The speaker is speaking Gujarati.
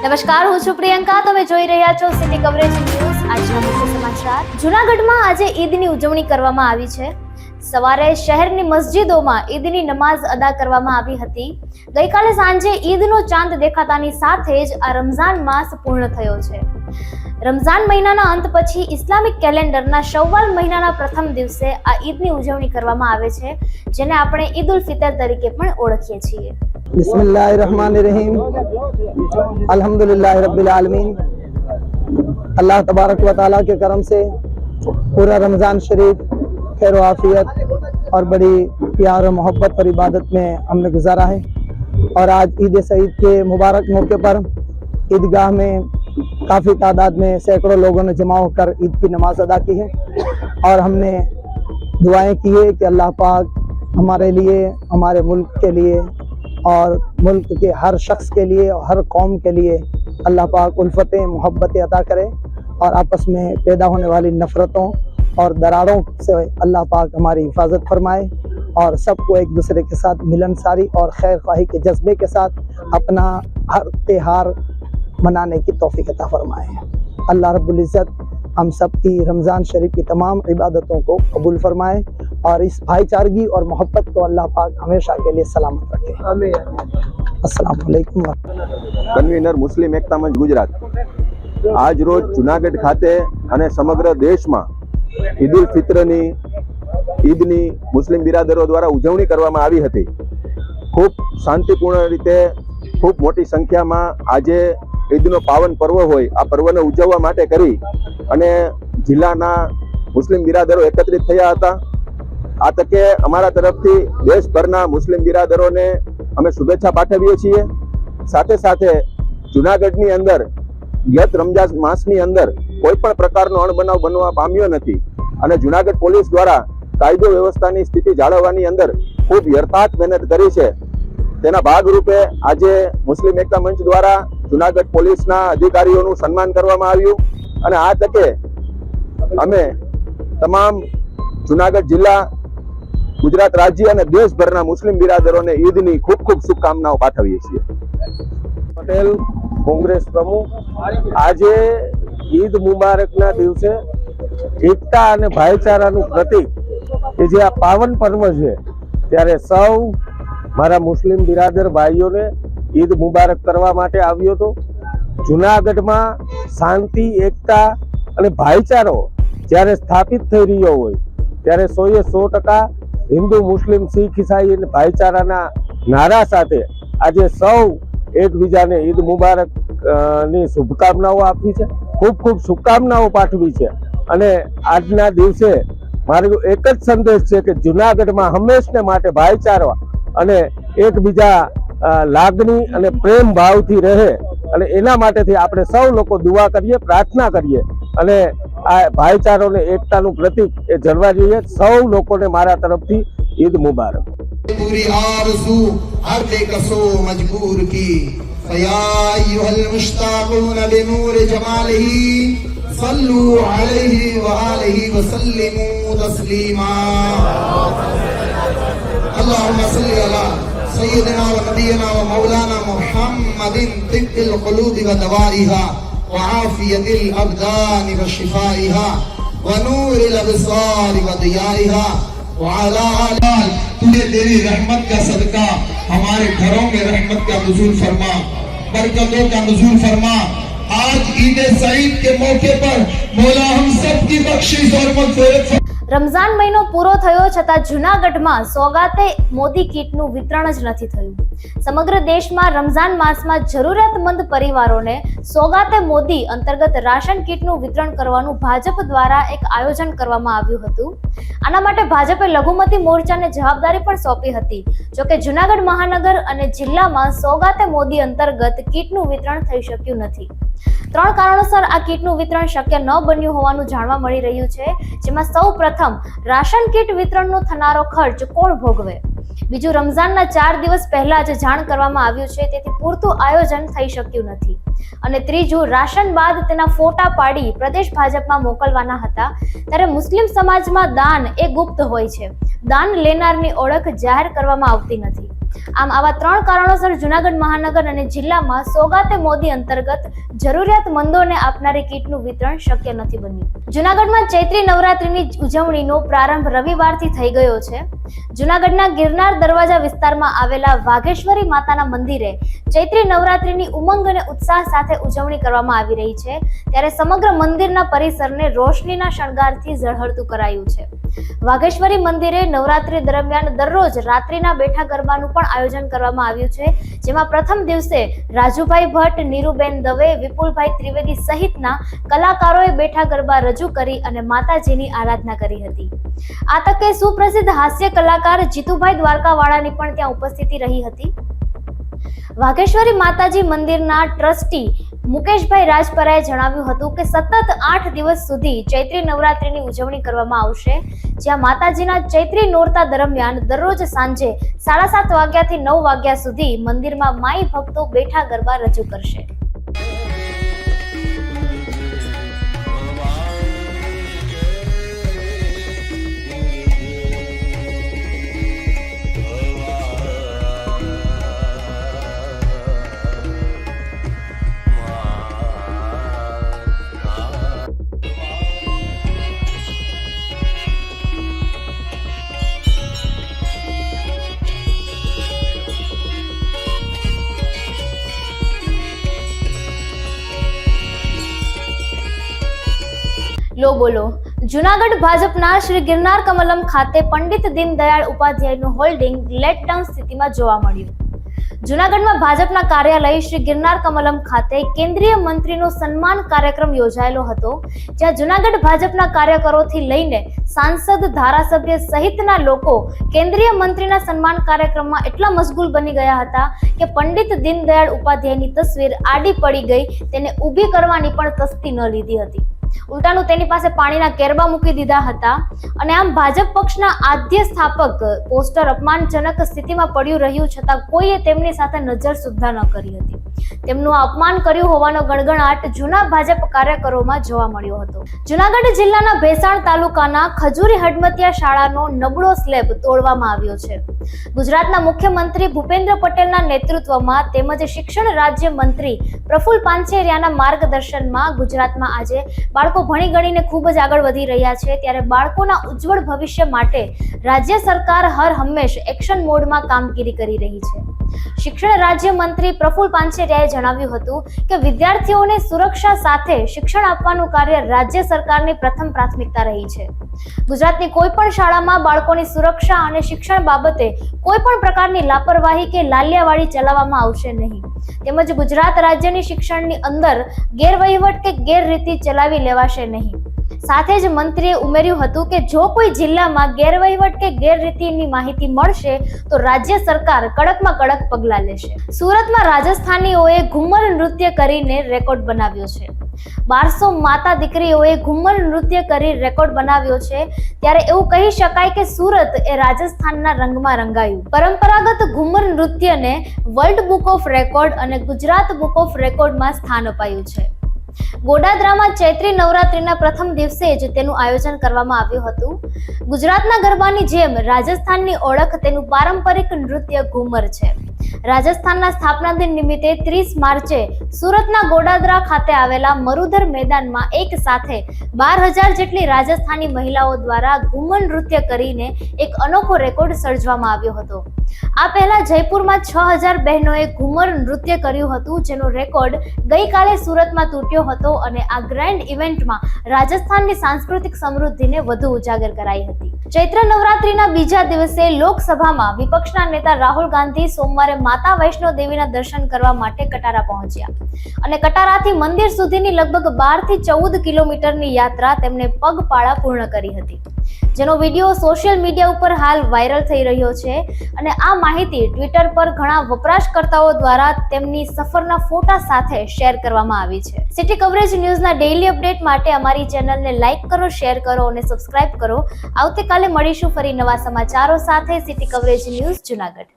નમસ્કાર, હું છું પ્રિયંકા. તમે જોઈ રહ્યા છો સિટી કવરેજ ન્યૂઝ. આજના મુખ્ય સમાચાર. જૂનાગઢમાં આજે ઈદની ઉજવણી કરવામાં આવી છે. સવારે શહેરની મસ્જિદોમાં ઈદની નમાઝ અદા કરવામાં આવી હતી. ગઈકાલે સાંજે ઈદનો ચાંદ દેખાતાની સાથે જ આ રમઝાન માસ પૂર્ણ થયો છે. રમઝાન મહિનાના અંત પછી ઇસ્લામિક કેલેન્ડરના શવ્વાલ મહિનાના પ્રથમ દિવસે આ ઈદની ઉજવણી કરવામાં આવે છે, જેને આપણે ઈદ ઉલ ફિતર તરીકે પણ ઓળખીએ છીએ. बिस्मिल्लाहिर्रहमानिर्रहीम अल्हम्दुलिल्लाहि रब्बिल आलमीन। अल्लाह तबारक व ताला के करम से पूरा रमज़ान शरीफ खैर आफियत और बड़ी प्यार और मोहब्बत और इबादत में हमने गुजारा है। और आज ईद सईद के मुबारक मौके पर ईदगाह में काफ़ी तादाद में सैकड़ों लोगों ने जमा होकर ईद की नमाज अदा की है और हमने दुआएं की है कि अल्लाह पाक हमारे लिए, हमारे मुल्क के लिए और मुल्क के हर शख्स के लिए और हर कौम के लिए अल्लाह पाक उल्फतें मोहब्बतें अता करे और आपस में पैदा होने वाली नफ़रतों और दरारों से अल्लाह पाक हमारी हिफाजत फरमाए और सबको एक दूसरे के साथ मिलनसारी और खैर ख्वाही के जज्बे के साथ अपना हर त्योहार मनाने की तौफीक अता फरमाए। अल्लाह रब्बुल इज़्ज़त हम सब की रमज़ान शरीफ की तमाम इबादतों को कबूल फरमाए और इस भाईचारगी और मोहब्बत को अल्लाह पाक हमेशा के लिए सलामत रखे। आमीन। अस्सलाम वालेकुम। કન્વીનર મુસ્લિમ એકતા મંચ ગુજરાત આજ રોજ જુનાગઢ ખાતે અને સમગ્ર દેશમાં ઈદ ઉલ ફિત્રની ઈદની મુસ્લિમ બિરાદરો દ્વારા ઉજવણી કરવામાં આવી હતી। ખૂબ શાંતિપૂર્ણ રીતે ખૂબ મોટી સંખ્યામાં આજે ઈદનો પાવન પર્વ હોય આ પર્વને ઉજવવા માટે કરી અને જિલ્લાના મુસ્લિમ બિરાદરો એકત્રિત થયા હતા। આ તકે અમારા તરફથી દેશભરના મુસ્લિમ બિરાદરોને અમે શુભેચ્છા પાઠવીએ છીએ। સાથે સાથે જુનાગઢની અંદર ગત રમઝાન માસની અંદર કોઈ પણ પ્રકારનો અણબનાવ બનવા પામ્યો નથી અને જુનાગઢ પોલીસ દ્વારા કાયદો વ્યવસ્થાની સ્થિતિ જાળવવાની અંદર ખૂબ યથાર્થ મહેનત કરી છે। તેના ભાગરૂપે આજે મુસ્લિમ એકતા મંચ દ્વારા જુનાગઢ પોલીસના અધિકારીઓનું સન્માન કરવામાં આવ્યું અને આ તકે અમે તમામ જુનાગઢ જિલ્લા, ગુજરાત રાજ્ય અને દેશભરના મુસ્લિમ બિરાદરોને ઈદની ખૂબ ખૂબ શુભકામનાઓ પાઠવીએ છીએ। પટેલ, કોંગ્રેસ પ્રમુખ। આજે ઈદ મુબારકના દિવસે એકતા અને ભાઈચારાનું પ્રતીક કે જે આ પાવન પર્વ છે ત્યારે સૌ મારા મુસ્લિમ બિરાદર ભાઈઓને ઈદ મુબારક કરવા માટે આવ્યો હતો। જુનાગઢમાં શાંતિ, એકતા અને ભાઈચારો જ્યારે સ્થાપિત થઈ રહ્યો હોય ત્યારે 100% હિન્દુ, મુસ્લિમ, શીખ, ઈસાઈ અને ભાઈચારાના નારા સાથે આજે સૌ એકબીજાને ઈદ મુબારક ની શુભકામનાઓ આપી છે, ખૂબ ખૂબ શુભકામનાઓ પાઠવી છે। અને આજના દિવસે મારો એક જ સંદેશ છે કે જુનાગઢમાં હંમેશને માટે ભાઈચારો અને એકબીજા લાગણી અને પ્રેમ ભાવથી રહે અને એના માટેથી આપણે સૌ લોકો દુઆ કરીએ, પ્રાર્થના કરીએ અને આ ભાઈચારો ને એકતાનું પ્રતીક એ જળવા જોઈએ। સૌ લોકોને મારા તરફથી ઈદ મુબારક। पूरी आरज़ू हर बेकसो मजबूर की या अय्युहल मुश्ताक़ून लिनूर जमालिही सल्लू अलैहि व आलिहि व सल्लिमू तस्लीमा। अल्लाहुम्मा सल्लि अला सय्यिदिना व नबियना व मौलाना मुहम्मदिन तिब्बिल क़ुलूबि व दवाइहा व आफियतिल अबदानि व शिफाइहा व नूरिल अबसारि व दियाइहा। तुझे तेरी रहमत का सदका हमारे घरों में रहमत का नुज़ूल फरमा, बरकतों का नुज़ूल फरमा। आज ईद सईद के मौके पर मौला हम सब की बख्शिश और मग़फ़िरत। રમઝાન મહિનો પૂરો થયો છતાં જૂનાગઢમાં સોગાતે મોદી કીટનું વિતરણ જ નથી થયું। સમગ્ર દેશમાં રમઝાન માસમાં જરૂરિયાતમંદ પરિવારોને સોગાતે મોદી અંતર્ગત રાશન કીટનું વિતરણ કરવાનું ભાજપ દ્વારા એક આયોજન કરવામાં આવ્યું હતું। આના માટે ભાજપે લઘુમતી મોરચાને જવાબદારી પણ સોંપી હતી। જોકે જૂનાગઢ મહાનગર અને જિલ્લામાં સોગાતે મોદી અંતર્ગત કીટનું વિતરણ થઈ શક્યું નથી। 3 કારણોસર આ કીટનું વિતરણ શક્ય ન બન્યું હોવાનું જાણવા મળી રહ્યું છે, જેમાં સૌ પ્રથમ રાશન કીટ વિતરણનો થનારો ખર્ચ કોણ ભોગવે? બીજું, રમઝાનના 4 દિવસ પહેલા જ જાણ કરવામાં આવ્યું છે તેથી પૂરતું આયોજન થઈ શક્યું નથી। અને ત્રીજું, રાશન બાદ તેના ફોટા પાડી પ્રદેશ ભાજપમાં મોકલવાના હતા ત્યારે મુસ્લિમ સમાજમાં દાન એ ગુપ્ત હોય છે, દાન લેનારની ઓળખ જાહેર કરવામાં આવતી નથી। આમ આવા 3 કારણોસર જૂનાગઢ મહાનગર અને જિલ્લામાં સોગાતે મોદી અંતર્ગત જરૂરિયાતમંદોને આપનારી કીટનું વિતરણ શક્ય નથી બન્યું. જૂનાગઢમાં ચૈત્રી નવરાત્રીની ઉજવણીનો પ્રારંભ રવિવારથી થઈ ગયો છે. જૂનાગઢના ગિરનાર દરવાજા વિસ્તારમાં આવેલા વાઘેશ્વરી માતાના મંદિરે ચૈત્રી નવરાત્રીની ઉમંગ અને ઉત્સાહ સાથે ઉજવણી કરવામાં આવી રહી છે. ત્યારે સમગ્ર મંદિરના પરિસરને રોશનીના શણગારથી ઝળહળતું કરાયું છે. વાઘેશ્વરી મંદિરે નવરાત્રી દરમિયાન દરરોજ રાત્રિના બેઠા ગરબાનું પણ આયોજન કરવામાં આવ્યું છે, જેમાં પ્રથમ દિવસે રાજુભાઈ ભટ્ટ, નીરુબેન દવે, વિપુલભાઈ ત્રિવેદી સહિતના કલાકારોએ બેઠા ગરબા રજૂ કરી અને માતાજીની આરાધના કરી હતી. આ તકે સુપ્રસિદ્ધ હાસ્ય કલાકાર જીતુભાઈ દ્વારકાવાળાની પણ ત્યાં ઉપસ્થિતિ રહી હતી. વાઘેશ્વરી માતાજી મંદિરના ટ્રસ્ટી મુકેશભાઈ રાજપરાએ જણાવ્યું હતું કે સતત 8 દિવસ સુધી ચૈત્રી નવરાત્રીની ઉજવણી કરવામાં આવશે, જ્યાં માતાજીના ચૈત્રી નોરતા દરમિયાન દરરોજ સાંજે 7:30 વાગ્યાથી 9 વાગ્યા સુધી મંદિરમાં માઈ ભક્તો બેઠા ગરબા રજૂ કરશે. લો બોલો. જૂનાગઢ ભાજપના શ્રી ગિરનાર કમલમ ખાતે પંડિત દીનદયાળ ઉપાધ્યાયનું હોલ્ડિંગ લેટ ડાઉન સ્થિતિમાં જોવા મળ્યું. જૂનાગઢમાં ભાજપના કાર્યાલય શ્રી ગિરનાર કમલમ ખાતે કેન્દ્રીય મંત્રીનો સન્માન કાર્યક્રમ યોજાયેલો હતો, જ્યાં જૂનાગઢ ભાજપના કાર્યકરોથી લઈને સાંસદ, ધારાસભ્ય સહિતના લોકો કેન્દ્રીય મંત્રીના સન્માન કાર્યક્રમમાં એટલા મશગુલ બની ગયા હતા કે પંડિત દીનદયાળ ઉપાધ્યાયની તસવીર આડી પડી ગઈ, તેને ઊભી કરવાની પણ તસ્તી ન લીધી હતી. ઉલટાનું તેની પાસે પાણીના કેરબા મૂકી દીધા હતા અને આમ ભાજપ પક્ષના આદ્ય સ્થાપક પોસ્ટર અપમાનજનક સ્થિતિમાં પડ્યું રહ્યું છતાં કોઈએ તેમની સાથે નજર સુદ્ધા ન કરી હતી. તેમનું અપમાન કર્યું હોવાનો ગણગણાટ જૂના ભાજપ કાર્યકરોમાં જોવા મળ્યો હતો. જૂનાગઢ જિલ્લાના ભેસાણ તાલુકાના ખજૂરી હડમતિયા શાળાનો નબળો સ્લેબ તોડવામાં આવ્યો છે. ગુજરાતના મુખ્યમંત્રી ભૂપેન્દ્ર પટેલના નેતૃત્વમાં તેમજ શિક્ષણ રાજ્ય મંત્રી પ્રફુલ પાનછેરિયાના માર્ગદર્શનમાં ગુજરાતમાં આજે બાળકો ભણી ગણીને ખૂબ જ આગળ વધી રહ્યા છે. ત્યારે બાળકોના ઉજ્જવળ ભવિષ્ય માટે રાજ્ય સરકાર હર હંમેશ એક્શન મોડમાં કામગીરી કરી રહી છે. શિક્ષણ રાજ્ય મંત્રી પ્રફુલ પાનછેરિયાએ જણાવ્યું હતું કે વિદ્યાર્થીઓને સુરક્ષા સાથે શિક્ષણ આપવાનું કાર્ય રાજ્ય સરકારની પ્રથમ પ્રાથમિકતા રહી છે. ગુજરાતની કોઈ પણ શાળામાં બાળકોની સુરક્ષા અને શિક્ષણ બાબતે કોઈ પણ પ્રકારની લાપરવાહી કે લાલિયાવાડી ચલાવવામાં આવશે નહીં. તેમજ ગુજરાત રાજ્યની શિક્ષણની અંદર ગેરવહીવટ કે ગેરરીતિ ચલાવી લેવાશે નહીં. સાથે જ મંત્રીએ ઉમેર્યું હતું કે જો કોઈ જિલ્લામાં ગેરવહીવટ કે ગેરરીતિની માહિતી મળશે તો રાજ્ય સરકાર કડકમાં કડક પગલાં લેશે. સુરતમાં રાજસ્થાનીઓએ ઘુમ્મર નૃત્ય કરીને રેકોર્ડ બનાવ્યો છે. 1200 માતા દીકરીઓએ ઘુમ્મર નૃત્ય કરી રેકોર્ડ બનાવ્યો છે. ત્યારે એવું કહી શકાય કે સુરત એ રાજસ્થાનના રંગમાં રંગાયું. પરંપરાગત ઘુમ્મર નૃત્યને વર્લ્ડ બુક ઓફ રેકોર્ડ અને ગુજરાત બુક ઓફ રેકોર્ડમાં સ્થાન અપાયું છે. ગોડાદરામાં ચૈત્રી નવરાત્રીના પ્રથમ દિવસે જ તેનું આયોજન કરવામાં આવ્યું હતું. ગુજરાતના ગરબાની જેમ રાજસ્થાનની ઓળખ તેનું પારંપરિક નૃત્ય ઘુમર છે. રાજસ્થાનના સ્થાપના દિન નિમિત્તે 30 માર્ચે સુરતના ગોડાદરા ખાતે આવેલા મરુધર મેદાનમાં એક સાથે 12,000 જેટલી રાજસ્થાની મહિલાઓ દ્વારા ઘુમર નૃત્ય કરીને એક અનોખો રેકોર્ડ સર્જવામાં આવ્યો હતો. આ પહેલા જયપુરમાં 6,000 બહેનોએ ઘુમર નૃત્ય કર્યું હતું, જેનો રેકોર્ડ ગઈકાલે સુરતમાં તૂટ્યો હતો અને આ ગ્રેન્ડ ઇવેન્ટમાં રાજસ્થાનની સાંસ્કૃતિક સમૃદ્ધિને વધુ ઉજાગર કરાઈ હતી. ચૈત્ર નવરાત્રીના બીજા દિવસે લોકસભામાં વિપક્ષના નેતા રાહુલ ગાંધી સોમવારે માતા વૈષ્ણો દેવીના દર્શન કરવા માટે કટારા પહોંચ્યા અને કટારાથી મંદિર સુધીની લગભગ 12 થી 14 કિલોમીટરની યાત્રા તેમણે પગપાળા પૂર્ણ કરી હતી, જેનો વિડીયો સોશિયલ મીડિયા ઉપર હાલ વાયરલ થઈ રહ્યો છે. અને આ માહિતી ટ્વિટર પર ઘણા વપરાશકર્તાઓ દ્વારા તેમની સફરના ફોટા સાથે શેર કરવામાં આવી છે. સિટી કવરેજ ન્યૂઝના ડેઇલી અપડેટ માટે અમારી ચેનલને લાઇક કરો, શેર કરો અને સબસ્ક્રાઇબ કરો. આવતીકાલે મળીશું ફરી નવા સમાચારો સાથે. City coverage news Junagadh.